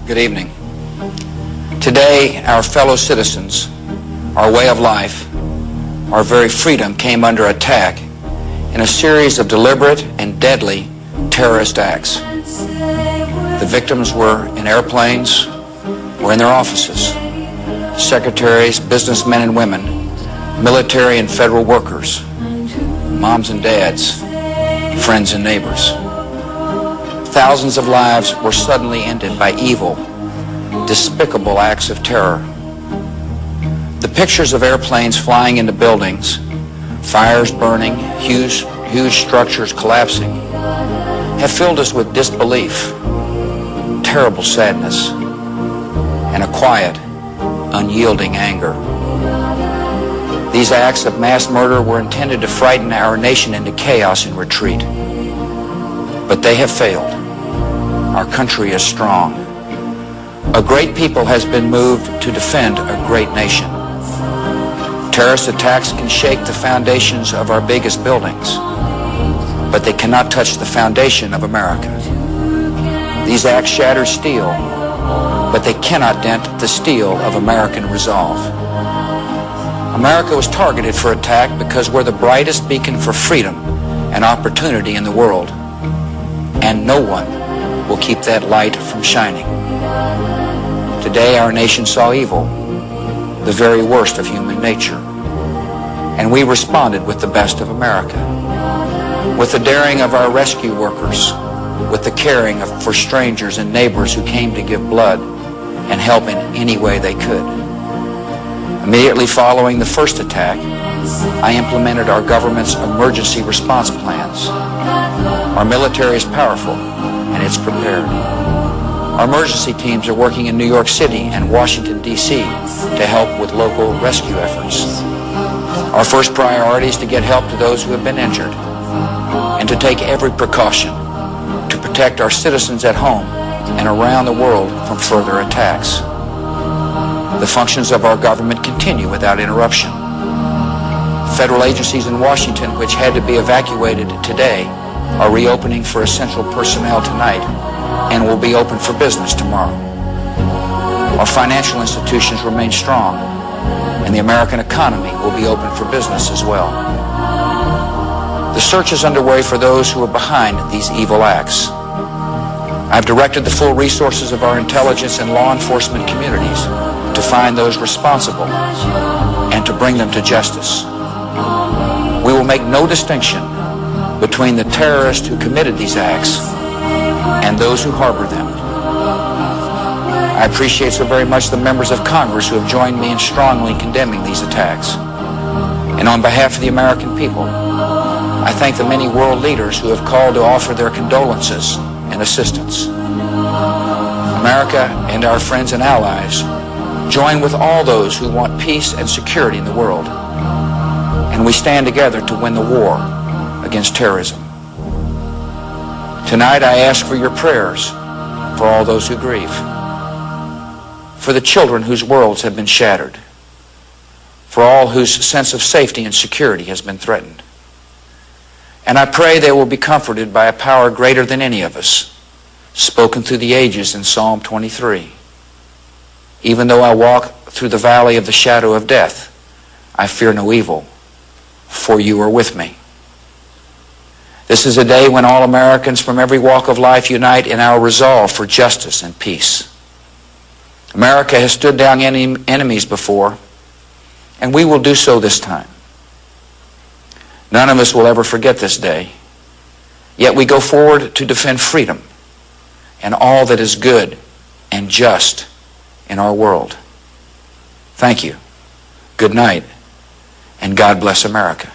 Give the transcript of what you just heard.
Good evening. Today, our fellow citizens, our way of life, our very freedom came under attack in a series of deliberate and deadly terrorist acts. The victims were in airplanes or in their offices. Secretaries, businessmen and women, military and federal workers, moms and dads, friends and neighbors. Thousands of lives were suddenly ended by evil, despicable acts of terror. The pictures of airplanes flying into buildings, fires burning, huge structures collapsing, have filled us with disbelief, terrible sadness, and a quiet, unyielding anger. These acts of mass murder were intended to frighten our nation into chaos and retreat. But they have failed. Our country is strong. A great people has been moved to defend a great nation. Terrorist attacks can shake the foundations of our biggest buildings, but they cannot touch the foundation of America. These acts shatter steel, but they cannot dent the steel of American resolve. America was targeted for attack because we're the brightest beacon for freedom and opportunity in the world, and no one will keep that light from shining. Today, our nation saw evil, the very worst of human nature, and we responded with the best of America, with the daring of our rescue workers, with the caring for strangers and neighbors who came to give blood and help in any way they could. Immediately following the first attack, I implemented our government's emergency response plans. Our military is powerful and it's prepared. Our emergency teams are working in New York City and Washington, D.C. to help with local rescue efforts. Our first priority is to get help to those who have been injured and to take every precaution to protect our citizens at home and around the world from further attacks. The functions of our government continue without interruption. Federal agencies in Washington, which had to be evacuated today, are reopening for essential personnel tonight and will be open for business tomorrow. Our financial institutions remain strong, and the American economy will be open for business as well. The search is underway for those who are behind these evil acts. I've directed the full resources of our intelligence and law enforcement communities to find those responsible and to bring them to justice. We will make no distinction between the terrorists who committed these acts and those who harbor them. I appreciate so very much the members of Congress who have joined me in strongly condemning these attacks. And on behalf of the American people, I thank the many world leaders who have called to offer their condolences and assistance. America and our friends and allies join with all those who want peace and security in the world, and we stand together to win the war against terrorism. Tonight I ask for your prayers for all those who grieve, for the children whose worlds have been shattered, for all whose sense of safety and security has been threatened. And I pray they will be comforted by a power greater than any of us, spoken through the ages in Psalm 23. Even though I walk through the valley of the shadow of death, I fear no evil, for you are with me. This is a day when all Americans from every walk of life unite in our resolve for justice and peace. America has stood down enemies before, and we will do so this time. None of us will ever forget this day, yet we go forward to defend freedom and all that is good and just in our world. Thank you. Good night, and God bless America.